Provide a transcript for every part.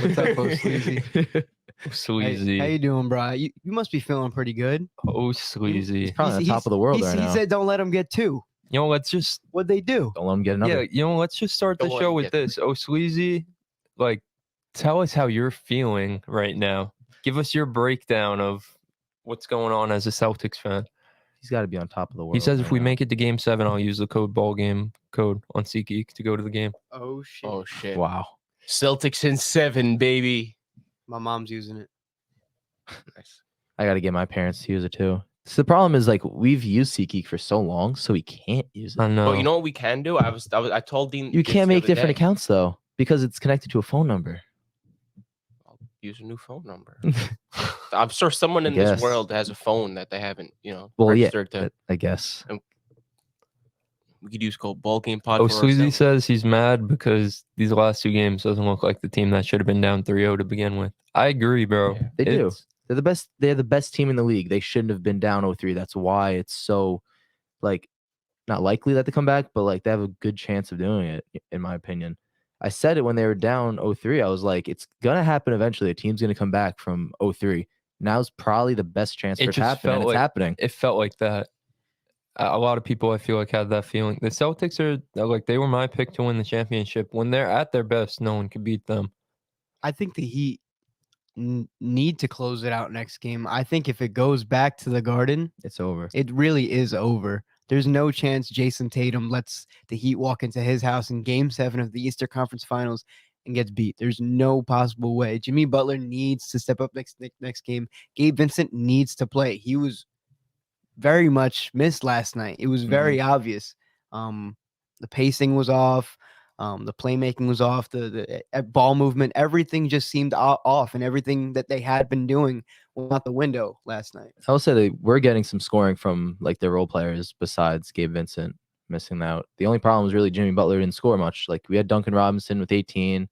What's up, Oh Sleazy? Sleazy. How you doing, bro? You must be feeling pretty good. Oh, Sleazy. He's probably on the top of the world right he now. said, "Don't let him get two." You know, let's just What'd they do? Don't let him get another. let's just start the Don't let show him with get this. Oh, Sleazy, like, tell us how you're feeling right now. Give us your breakdown of what's going on as a Celtics fan. He's got to be on top of the world. He says if right we now. make it to Game 7, I'll use the code BallGame code on SeatGeek to go to the game. Oh shit! Oh shit! Wow. Celtics in 7, baby. My mom's using it. Nice. I got to get my parents to use it too. So the problem is, like, we've used SeatGeek for so long, so we can't use it. I know. Well, you know what we can do? I told Dean You this can't the make other different day. accounts though, because it's connected to a phone number. Use a new phone number. I'm sure someone in this world has a phone that they haven't, registered to. I guess. We could use code BallGame Pod. Oh, for Sleazy ourselves. says he's mad because these last 2 games doesn't look like the team that should have been down 3-0 to begin with. I agree, bro. Yeah, they do. They're the best. They're the best team in the league. They shouldn't have been down 0-3. That's why it's so, like, not likely that they come back, but like they have a good chance of doing it, in my opinion. I said it when they were down 0-3. I was like, it's gonna happen eventually. A team's gonna come back from 0-3. Now's probably the best chance for it to happen, and it's happening. It felt like that. A lot of people, I feel like, had that feeling. The Celtics are like, they were my pick to win the championship. When they're at their best, no one could beat them. I think the Heat need to close it out next game. I think if it goes back to the Garden, it's over. It really is over. There's no chance Jason Tatum lets the Heat walk into his house in Game 7 of the Eastern Conference Finals and gets beat. There's no possible way. Jimmy Butler needs to step up next game. Gabe Vincent needs to play. He was very much missed last night. It was very obvious. The pacing was off. The playmaking was off. The ball movement, everything just seemed off, and everything that they had been doing went out the window last night. I will say they were getting some scoring from like their role players besides Gabe Vincent missing out. The only problem was really Jimmy Butler didn't score much. Like, we had Duncan Robinson with 18.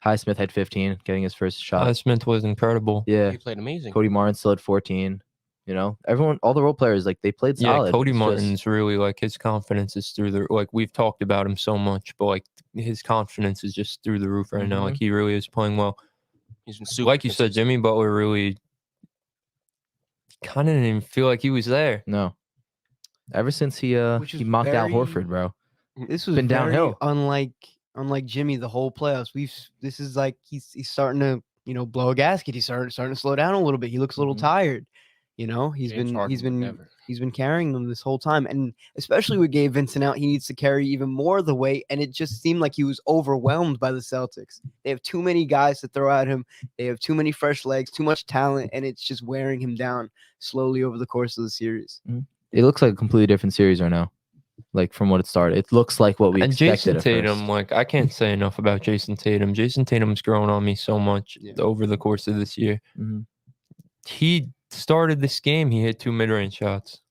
Highsmith had 15, getting his first shot. Highsmith was incredible. Yeah. He played amazing. Cody Martin still had 14. You know, everyone, all the role players, like, they played solid. Yeah, Cody Martin's really, like, his confidence is through the, like, we've talked about him so much, but, like, his confidence is just through the roof right now. Like, he really is playing well. He's been super like you said, Jimmy Butler really kind of didn't even feel like he was there. No. Ever since he mocked out Horford, bro. This was been downhill. Unlike Jimmy the whole playoffs. This is like he's starting to, blow a gasket. He's starting to slow down a little bit. He looks a little tired. He's been carrying them this whole time, and especially with Gabe Vincent out, he needs to carry even more of the weight. And it just seemed like he was overwhelmed by the Celtics. They have too many guys to throw at him. They have too many fresh legs, too much talent, and it's just wearing him down slowly over the course of the series. It looks like a completely different series right now. Like, from what it started, it looks like what we expected. And Jason Tatum, like, I can't say enough about Jason Tatum. Jason Tatum's grown on me so much over the course of this year. He started this game, he hit 2 mid-range shots.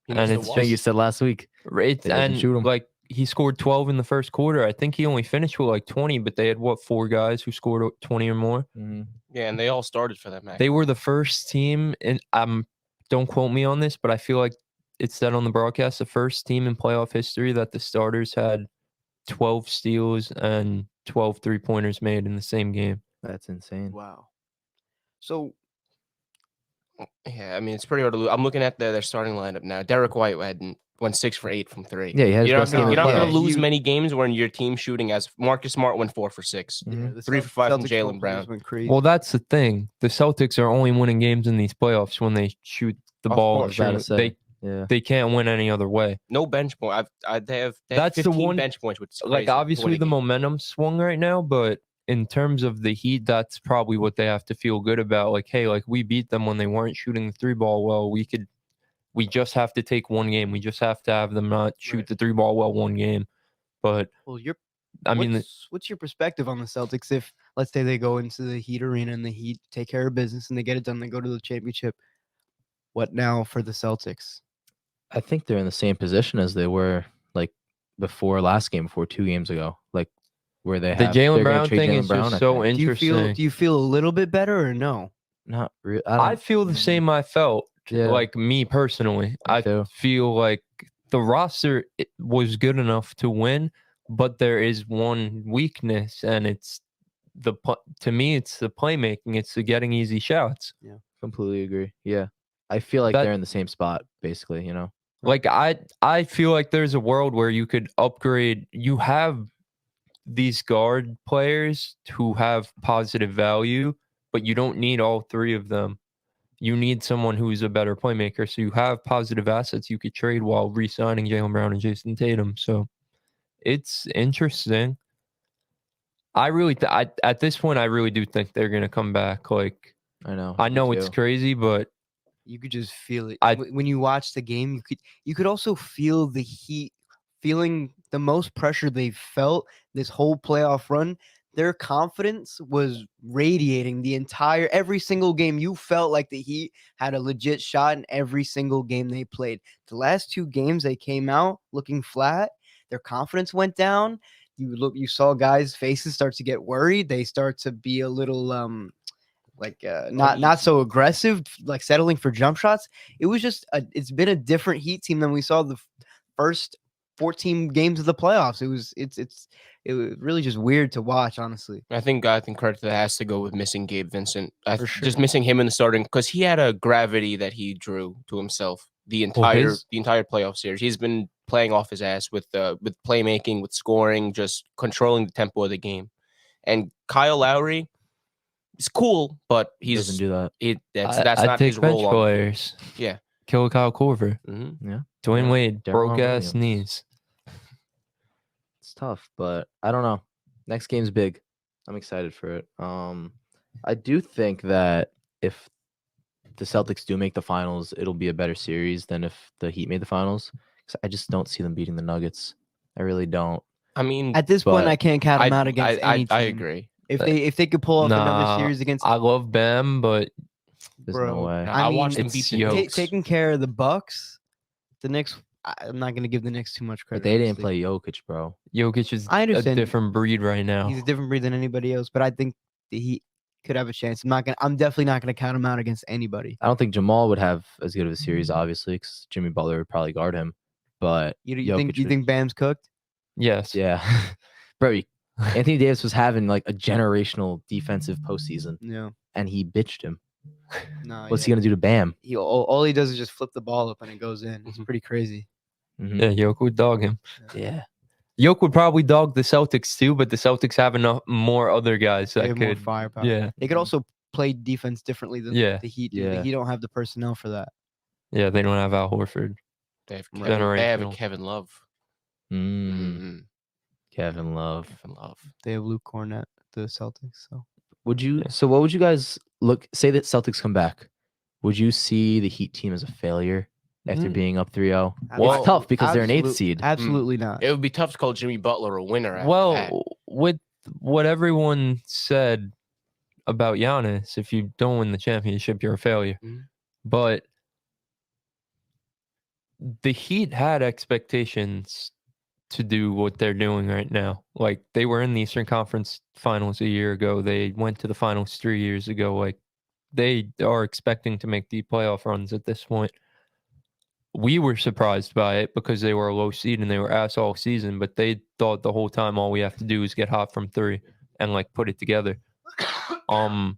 And it's what you said last week. Like, he scored 12 in the first quarter. I think he only finished with like 20, but they had 4 guys who scored 20 or more. Yeah, and they all started for that match. They were the first team, and don't quote me on this, but I feel like it said on the broadcast, the first team in playoff history that the starters had 12 steals and 12 3-pointers made in the same game. That's insane. Wow. So, yeah, I mean, it's pretty hard to lose. I'm looking at their starting lineup now. Derek White went 6 for 8 from 3. Yeah, you're not going to lose many games when your team's shooting as Marcus Smart went 4 for 6. 3 for 5 from Jaylen Brown. Well, that's the thing. The Celtics are only winning games in these playoffs when they shoot the ball. They can't win any other way. No bench point. They have that's 15 the one bench points. Which is like, obviously the momentum swung right now, but in terms of the Heat, that's probably what they have to feel good about. Like, hey, like, we beat them when they weren't shooting the 3-ball well. We just have to take one game. We just have to have them not shoot the 3-ball well one game. But what's your perspective on the Celtics if, let's say, they go into the Heat arena and the Heat take care of business and they get it done, they go to the championship? What now for the Celtics? I think they're in the same position as they were like before 2 games ago. Like, where they have the Jaylen Brown thing is just so interesting. Do you feel a little bit better or no? Not really. I feel the same I felt. Yeah. Like, me personally, I feel like the roster was good enough to win, but there is one weakness, and it's to me, it's the playmaking. It's the getting easy shots. Yeah, completely agree. Yeah, I feel like they're in the same spot, basically. You know, like I feel like there's a world where you could upgrade. You have these guard players who have positive value, but you don't need all three of them. You need someone who's a better playmaker. So you have positive assets you could trade while re-signing Jaylen Brown and Jason Tatum. So it's interesting. I really, at this point, I really do think they're gonna come back. Like, I I know me it's too. crazy, but you could just feel it. I- When you watch the game, you could also feel the Heat feeling the most pressure they've felt this whole playoff run. Their confidence was radiating every single game. You felt like the Heat had a legit shot in every single game they played. The last 2 games they came out looking flat. Their confidence went down. You saw guys' faces start to get worried. They start to be a little not so aggressive, like settling for jump shots. It was just it's been a different Heat team than we saw the first 14 games of the playoffs. It was really just weird to watch, honestly. I think credit to that has to go with missing Gabe Vincent. For sure. Just missing him in the starting, because he had a gravity that he drew to himself the entire playoff series. He's been playing off his ass with playmaking, with scoring, just controlling the tempo of the game. And Kyle Lowry is cool, but he doesn't do that. That's not his role. Bench players. Yeah. Kill Kyle Korver. Mm-hmm. Yeah. Dwayne Wade, Darren broke ass Williams. knees. It's tough, but I don't know. Next game's big. I'm excited for it. I do think that if the Celtics do make the finals, it'll be a better series than if the Heat made the finals. Because I just don't see them beating the Nuggets. I really don't. I mean, At this point, I can't count them out against any team. I agree. If they could pull off another series against, I love Bam, but There's no way. I mean, watched them it's beat the Yoke. Knicks. taking care of the Bucks, the Knicks. I'm not going to give the Knicks too much credit. But they didn't honestly. play Jokic, bro. Jokic is I a understand. different breed right now. He's a different breed than anybody else, but I think the Heat could have a chance. I'm definitely not gonna count him out against anybody. I don't think Jamal would have as good of a series, obviously, because Jimmy Butler would probably guard him. But You think Bam's cooked? Yes. Yeah, bro. Anthony Davis was having like a generational defensive postseason, Yeah. and he bitched him. No. What's he gonna do to Bam? All he does is just flip the ball up and it goes in. It's pretty crazy. Mhm. Yeah, Jokic would dog him. Yeah. Jokic would probably dog the Celtics too, but the Celtics have enough more other guys They that have more could. firepower. Yeah. They could also play defense differently than the Heat do. Yeah. The Heat don't have the personnel for that. Yeah, they don't have Al Horford. They have Generational. Kevin Love. Kevin Love. They have Luke Cornett, the Celtics. So Would you? So what would you guys say that Celtics come back? Would you see the Heat team as a failure after being up 3-0? Well, It's tough because they're an 8th seed. Absolutely not. It would be tough to call Jimmy Butler a winner. With what everyone said about Giannis, if you don't win the championship, you're a failure. But the Heat had expectations to do what they're doing right now. Like, they were in the Eastern Conference Finals a year ago. They went to the Finals 3 years ago. Like, they are expecting to make deep playoff runs at this point. We were surprised by it because they were a low seed and they were ass all season, but they thought the whole time all we have to do is get hot from 3 and like put it together. I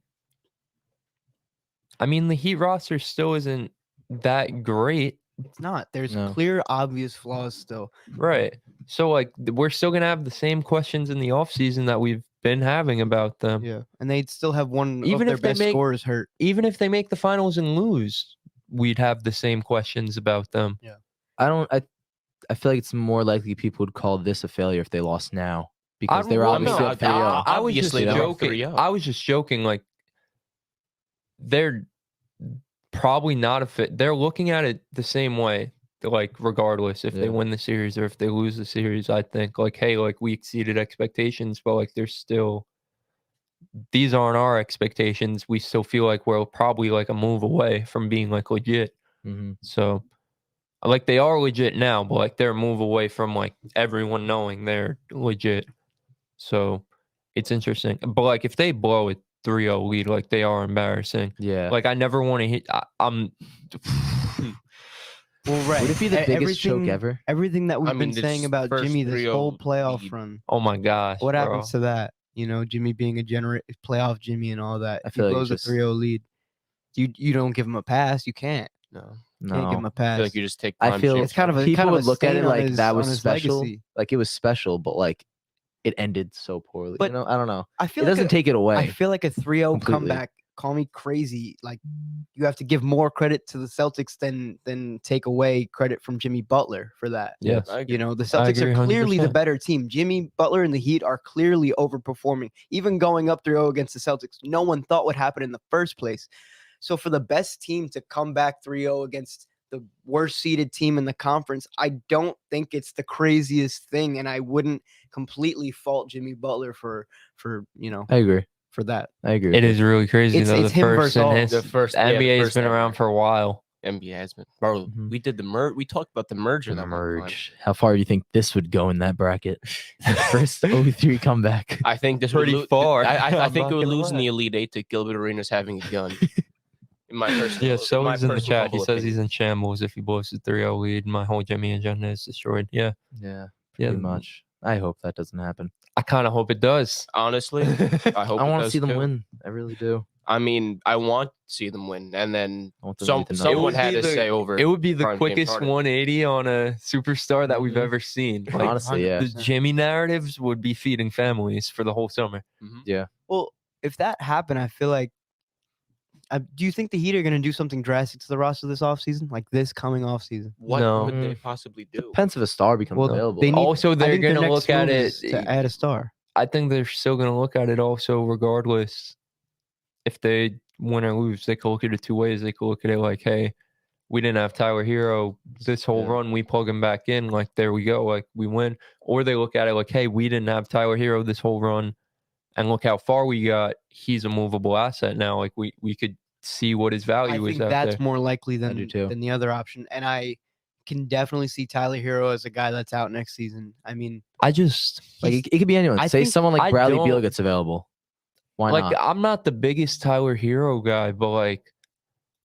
mean, the Heat roster still isn't that great. It's not. There's clear, obvious flaws still. Right. So, like, we're still going to have the same questions in the offseason that we've been having about them. Yeah. And they'd still have one of their best scorers hurt. Even if they make the finals and lose, we'd have the same questions about them. Yeah. I feel like it's more likely people would call this a failure if they lost now because they were obviously up 3-0. I was just joking. I was just joking. Like, they're probably not a fit. They're looking at it the same way, like, regardless if they win the series or if they lose the series. I think, like, hey, like, we exceeded expectations, but like, there's still, these aren't our expectations. We still feel like we're probably like a move away from being like legit. So, like, they are legit now, but like, they're a move away from like everyone knowing they're legit. So it's interesting. But like, if they blow a 3-0 lead, like, they are embarrassing. Yeah. Like, I never want to hit. Well, right. Would it be the biggest choke ever? Everything that we've been saying about Jimmy this whole playoff run. Oh my gosh. What happens to that? Jimmy being a playoff Jimmy and all that. I If he feel like blows it's a 3-0 lead, you don't give him a pass. You can't. No, Can't give him No, a I pass. feel like you just take. I prime feel shape it's kind of shots. a people kind of would a look at stain it on like his, that on was his special. legacy. Like it was special, but like it ended so poorly. But I don't know. I It feel like doesn't take it away. I feel like a 3-0 completely. comeback. Call me crazy. Like you have to give more credit to the Celtics than take away credit from Jimmy Butler for that. Yes. I agree. The Celtics agree are clearly the 100%. better team. Jimmy Butler and the Heat are clearly overperforming. Even going up 3-0 against the Celtics, no one thought would happen in the first place. So for the best team to come back 3-0 against the worst seeded team in the conference, I don't think it's the craziest thing, and I wouldn't completely fault Jimmy Butler for I agree. for that. I agree. It is really crazy It's- though. it's The him first versus in all. his The first- the yeah, the NBA's first been ever. around for a while. NBA has been. Bro, Mhm. we did we talked about the merger that one time. Merge. How far do you think this would go in that bracket? First 0-3 comeback. I think this Pretty would far. I I'm think not it would gonna lose in lie. the Elite Eight to Gilbert Arenas having a gun. In my personal, Yeah, so my he's in the personal chat. He humble says he's opinion. in shambles if he blows the 3-0 lead. My whole Jimmy agenda is destroyed. Yeah. Yeah, Yeah. pretty much. I hope that doesn't happen. I kind of hope it does. Honestly, I hope I it want to does see them too. win. I really do. I mean, I want to see them win, and then I want them to get the numbers. someone would had be to the- say over. It would be the Prime James quickest Harden. 180 on a superstar that we've Mhm. ever seen. Like, Honestly, yeah. the 100%. Jimmy narratives would be feeding families for the whole summer. Mhm. Well, if that happened, I feel like. Do you think the Heat are going to do something drastic to the roster this offseason? Like this coming offseason? What No. could they possibly do? Depends if a star becomes Well, available. they need- Also, I they're think their going to next look at move it. is to add a star. I think they're still going to look at it also, regardless. If they win or lose, they could look at it two ways. They could look at it like, hey, we didn't have Tyler Hero this whole Yeah. run. We plug him back in. Like, there we go. Like, we win. Or they look at it like, hey, we didn't have Tyler Hero this whole run. And look how far we got. He's a movable asset now. Like, we could see what his I value is think out that's there. more likely I do too. than the other option, and I can definitely see Tyler Hero as a guy that's out next season. I mean, I just Like it could be anyone. I Say think- someone like I Bradley Beal don't- gets available. Why like not? I'm not the biggest Tyler Hero guy, but like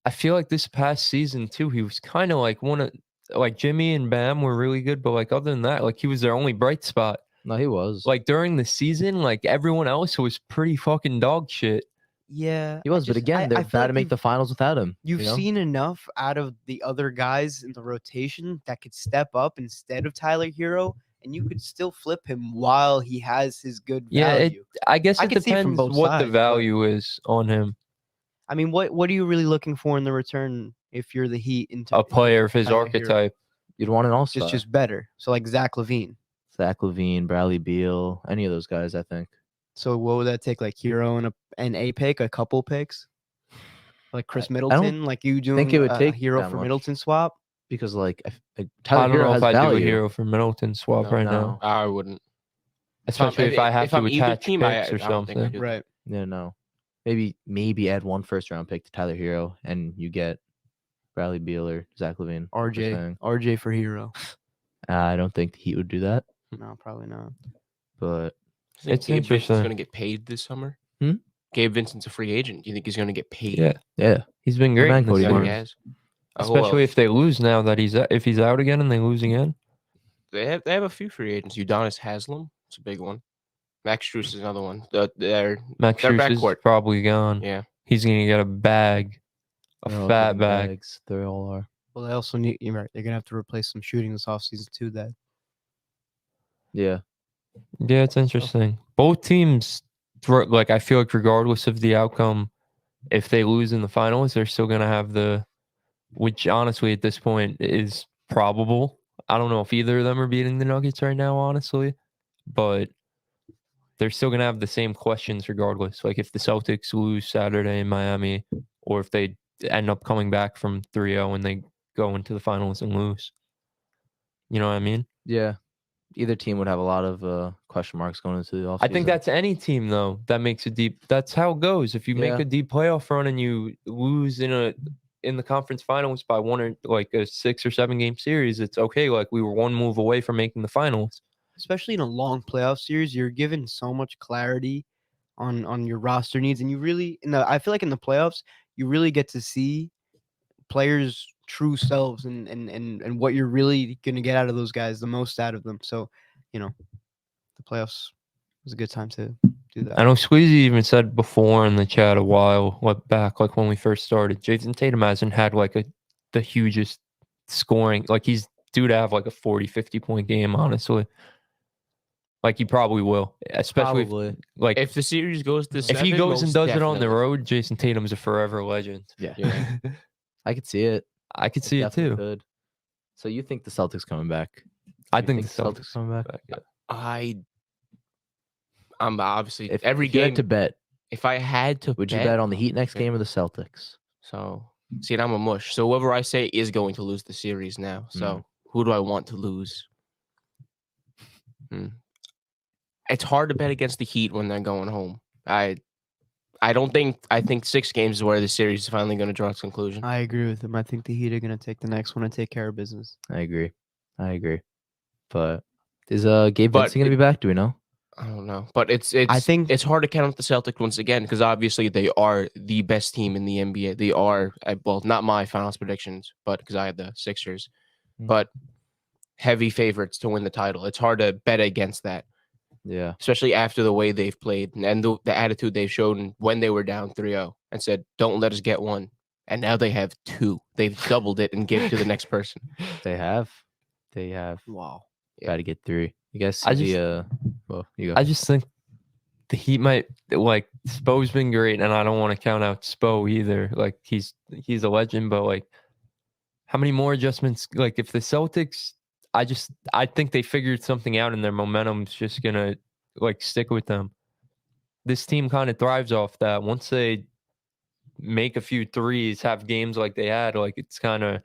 I feel like this past season too, he was kind of like one of like Jimmy and Bam were really good, but like other than that, like he was their only bright spot. No, he was. Like during the season, like everyone else was pretty fucking dog shit. yeah, he was. But again, they're bad to make the finals without him. You've you know? seen enough out of the other guys in the rotation that could step up instead of Tyler Hero, and you could still flip him while he has his good Yeah, value. I guess I it can see it from depends both what sides, the but- value is on him. I mean, what are you really looking for in the return if you're the Heat in A player of his Tyler Hero. archetype. You'd want an all-star. just better? So like Zach LaVine. Zach LaVine, Bradley Beal, any of those guys. I think. So what would that take? Like Hero and a pick, a couple picks, like Chris I don't Middleton, like you doing it would a take Hero that for much. Middleton swap. Because like I Tyler don't Hero know has if I value. do a Hero for Middleton swap right now, I wouldn't. especially if I have to I'm either attach team, picks or I don't think I something. do. Right. Yeah, no. Maybe add one first-round pick to Tyler Hero, and you get Bradley Beal or Zach LaVine. first thing. RJ for Hero. I don't think the Heat would do that, No, probably not. but It's Gabe Vincent's interesting. going to get paid this summer. Hmm? Gabe Vincent's a free agent. Do you think he's going to get paid? Yeah, yeah, he's been great. man, in this Cody Yeah, series. he Barnes. has. Who Especially else? if they lose now that if he's out again and they lose again. They have a few free agents. Udonis Haslam, it's a big one. Max Strus is another one. They're Max Their Strus is backcourt. probably gone. yeah. He's gonna get a bag, a They're all fat getting bag. bags. They all are. Well, they also need. You're right. They're gonna have to replace some shooting this offseason too. That Yeah, Yeah, it's interesting. Both teams, like I feel like regardless of the outcome, if they lose in the finals, they're still gonna have which honestly at this point is probable. I don't know if either of them are beating the Nuggets right now, honestly, but they're still gonna have the same questions regardless. Like if the Celtics lose Saturday in Miami, or if they end up coming back from 3-0 and they go into the finals and lose. You know what I mean? yeah. Either team would have a lot of question marks going into the offseason. I think that's any team though that makes a deep. That's how it goes. If you make Yeah. a deep playoff run and you lose in the conference finals by one or like a 6 or 7 game series, it's okay. Like we were one move away from making the finals. especially in a long playoff series, you're given so much clarity on your roster needs, and you really I feel like in the playoffs you really get to see players' true selves and what you're really gonna get out of those guys, the most out of them. So, the playoffs was a good time to do that. I know Squeezy even said before in the chat a while back, like when we first started, Jason Tatum hasn't had like the hugest scoring. Like he's due to have like a 40, 50 point game, honestly. Like he probably will, especially Probably. like If the series goes to if 7, he goes and most does it on the definitely. road, Jason Tatum's a forever legend. Yeah. Yeah. I could see it. I could see it Definitely too. could. So you think the Celtics coming back? I You think the Celtics coming back? yeah. I'm obviously If every if you had game. to bet, If I had to, would you bet on the Heat next okay. game or the Celtics? So see, and I'm a mush. So whoever I say is going to lose the series now. So who do I want to lose? It's hard to bet against the Heat when they're going home. I think 6 games is where the series is finally going to draw its conclusion. I agree with him. I think the Heat are going to take the next one and take care of business. I agree. But is Gabe But Vincent gonna be back? Do we know? I don't know, but it's I think- it's hard to count out the Celtics once again because obviously they are the best team in the NBA. They are well, not my finals predictions, but because I had the Sixers, but heavy favorites to win the title. It's hard to bet against that, Yeah. especially after the way they've played and the attitude they've shown when they were down 3-0 and said, "Don't let us get one." And now they have 2. They've doubled it and gave it to the next person. They have. Wow. Got to get 3. You guys see I just- well, you go. I just think the Heat might like Spo's been great, and I don't want to count out Spo either. Like he's a legend, but like how many more adjustments? Like if the Celtics, I think they figured something out, and their momentum's just gonna like stick with them. This team kind of thrives off that. Once they make a few threes, have games like they had, like it's kind of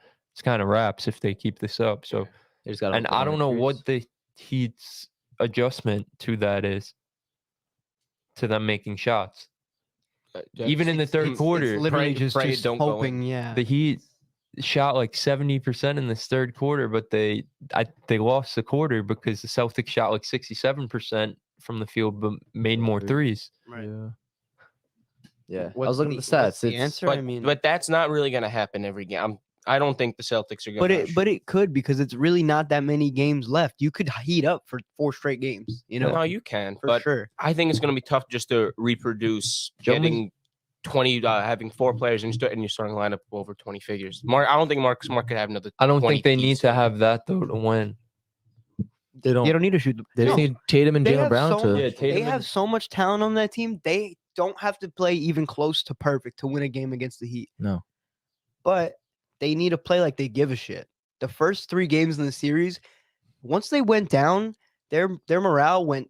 wraps if they keep this up. So, They just got and I don't know what the Heat's adjustment to that is, to them making shots. Even in the third quarter, It's literally pray- just pray it don't go in. hoping. Yeah. the Heat shot like 70% in this third quarter, but they lost the quarter because the Celtics shot like 67% from the field, but made more threes. Right. Yeah. I What's was looking at the what's stats. the It's answer? But I mean, but that's not really going to happen every game. I don't think the Celtics are going to. but it could because it's really not that many games left. You could heat up for 4 straight games. You know, no, you can, for but sure. I think it's going to be tough just to reproduce Gentlemen- getting 20, having 4 players in your starting lineup over 20 figures. I don't think Marcus Smart could have another. I don't 20 think they need piece. to have that though to win. they don't. They don't need to shoot. They just No. need Tatum and They Jalen have Brown so to. Yeah, They Tatum have and- so much talent on that team. They don't have to play even close to perfect to win a game against the Heat. No. But they need to play like they give a shit. The first 3 games in the series, once they went down, their morale went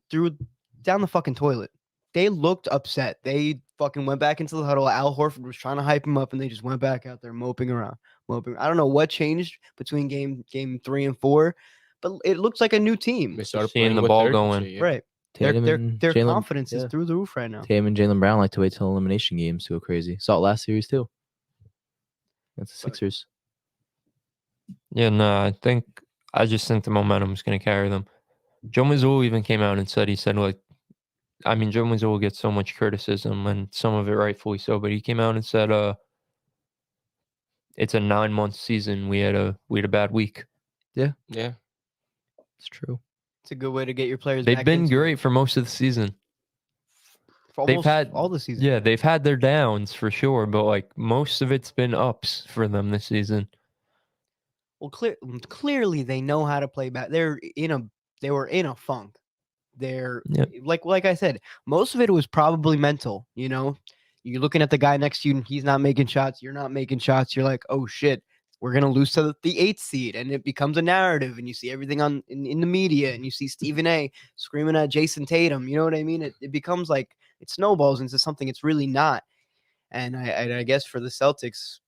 down the fucking toilet. They looked upset. They fucking went back into the huddle. Al Horford was trying to hype him up, and they just went back out there moping around. I don't know what changed between game 3 and 4, but it looks like a new team. They started Seeing playing the with ball urgency, going. yeah. Right. Tatum Their and their Jalen- confidence is yeah. through the roof right now. Tatum and Jalen Brown like to wait till elimination games to go crazy. Saw it last series too. That's the Sixers. Yeah, no, I just think the momentum's going to carry them. Joe Mazzulla even came out and said, like, I mean, Joe Mazzulla gets so much criticism and some of it rightfully so, but he came out and said, it's a 9-month season. We had a bad week. Yeah. It's true. It's a good way to get your players. They've back been into it great for most of the season. for They've almost had all the season. Yeah, they've had their downs for sure, but like most of it's been ups for them this season. Well, clearly they know how to play back. They were in a funk. They're Yep. like I said, most of it was probably mental. You know, you're looking at the guy next to you and he's not making shots. You're not making shots. You're like, oh shit, we're gonna lose to the 8th seed, and it becomes a narrative. And you see everything in the media, and you see Stephen A. screaming at Jason Tatum. You know what I mean? It becomes like it snowballs into something it's really not. And I guess for the Celtics,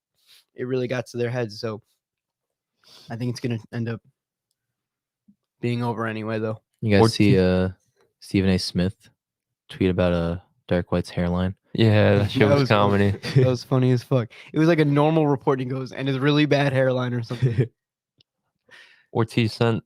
it really got to their heads. So I think it's gonna end up being over anyway, though. You Or guys see Stephen A. Smith tweet about Derek White's hairline? Yeah, that shit was comedy. That was funny as fuck. It was like a normal report. He goes, and his really bad hairline or something. Ortiz sent